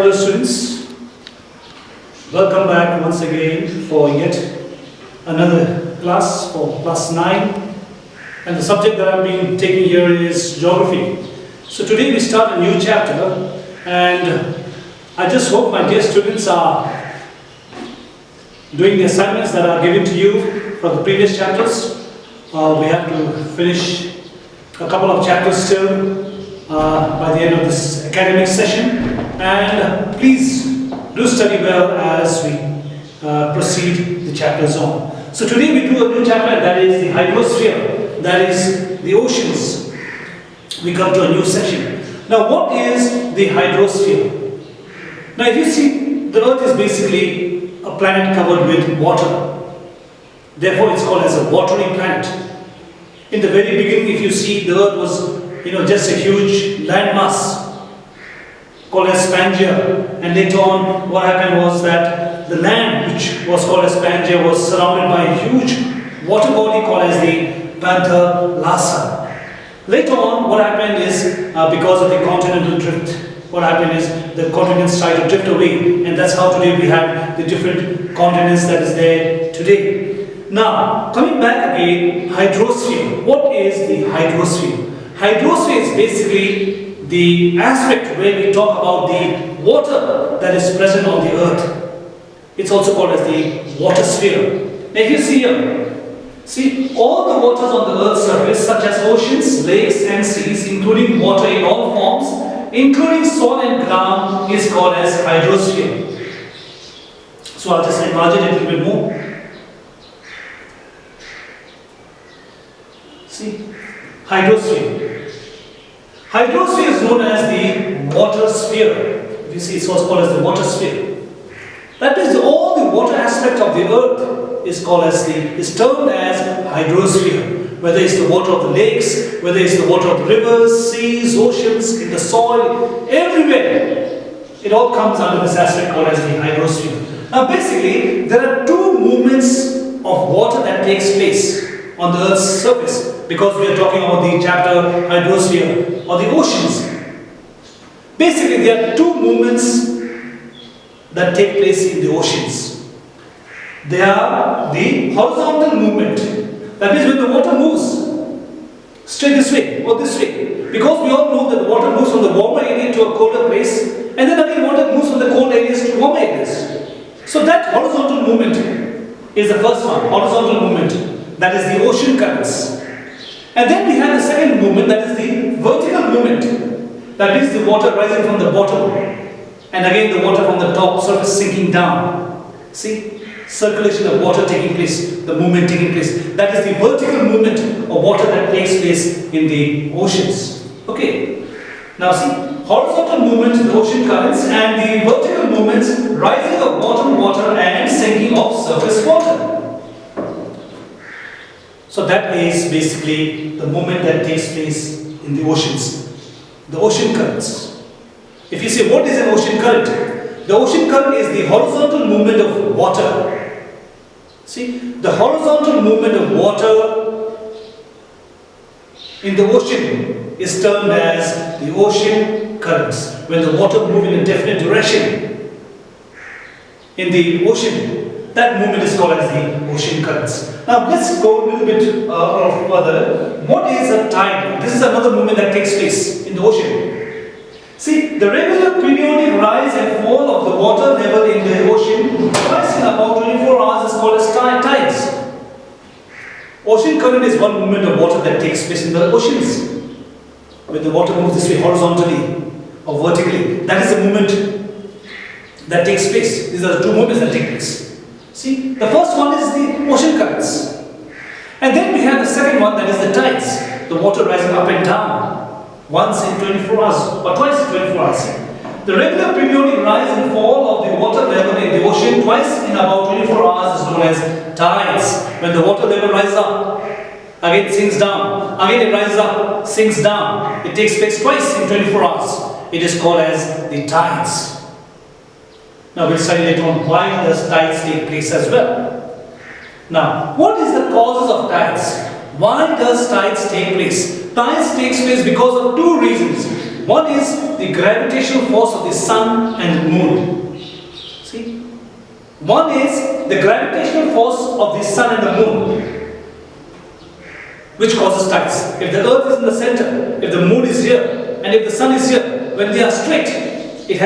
Hello students, welcome back once again for yet another class for class 9, and the subject that I've been taking here is geography. So today we start a new chapter, and I just hope my dear students are doing the assignments that are given to you from the previous chapters. We have to finish a couple of chapters still by the end of this academic session, and please do study well as we proceed the chapters on. So today we do a new chapter, and that is the hydrosphere, that is the oceans. We come to a new section. Now what is the hydrosphere? Now if you see, the earth is basically a planet covered with water. Therefore it's called as a watery planet. In the very beginning, if you see, the earth was just a huge landmass called as Pangaea, and later on what happened was that the land which was called as Pangaea was surrounded by a huge water body called as the Panther. Later on what happened is because of the continental drift, what happened is the continents started to drift away, and that's how today we have the different continents that is there today. Now coming back again, hydrosphere. What is the hydrosphere? Hydrosphere is basically the aspect where we talk about the water that is present on the earth. It's also called as the water sphere. Now if you see here, see all the waters on the earth's surface such as oceans, lakes and seas, including water in all forms, including soil and ground, is called as hydrosphere. So I'll just enlarge it a little bit more. See, hydrosphere. Hydrosphere is known as the water sphere. You see, it's also called as the water sphere. That means all the water aspect of the earth is termed as hydrosphere. Whether it's the water of the lakes, whether it's the water of the rivers, seas, oceans, in the soil, everywhere, it all comes under this aspect called as the hydrosphere. Now basically, there are two movements of water that takes place on the earth's surface, because we are talking about the chapter hydrosphere or the oceans. Basically there are two movements that take place in the oceans. They are the horizontal movement, that means when the water moves straight this way or this way, because we all know that the water moves from the warmer area to a colder place, and then again water moves from the cold areas to warmer areas. So that horizontal movement is the first one, horizontal movement. That is the ocean currents. And then we have the second movement, that is the vertical movement. That is the water rising from the bottom, and again the water from the top surface sinking down. See, circulation of water taking place, the movement taking place. That is the vertical movement of water that takes place in the oceans. Okay. Now see, horizontal movement, the ocean currents, and the vertical movements, rising of bottom water and sinking of surface water. So that is basically the movement that takes place in the oceans, the ocean currents. If you say what is an ocean current? The ocean current is the horizontal movement of water. See, the horizontal movement of water in the ocean is termed as the ocean currents. When the water moves in a definite direction in the ocean, that movement is called as the ocean currents. Now let's go a little bit further. What is a tide? This is another movement that takes place in the ocean. See, the regular periodic rise and fall of the water level in the ocean twice in about 24 hours is called as tides. Ocean current is one movement of water that takes place in the oceans. When the water moves this way horizontally or vertically, that is the movement that takes place. These are the two movements that take place. See, the first one is the ocean currents. And then we have the second one, that is the tides. The water rising up and down once in 24 hours or twice in 24 hours. The regular periodic rise and fall of the water level in the ocean twice in about 24 hours is known as tides. When the water level rises up, again it sinks down, again it rises up, sinks down. It takes place twice in 24 hours. It is called as the tides. Now we'll study later on why does tides take place as well. Now, what is the causes of tides? Why does tides take place? Tides takes place because of two reasons. One is the gravitational force of the sun and moon. See? One is the gravitational force of the sun and the moon, which causes tides. If the earth is in the center, if the moon is here, and if the sun is here, when they are straight, it has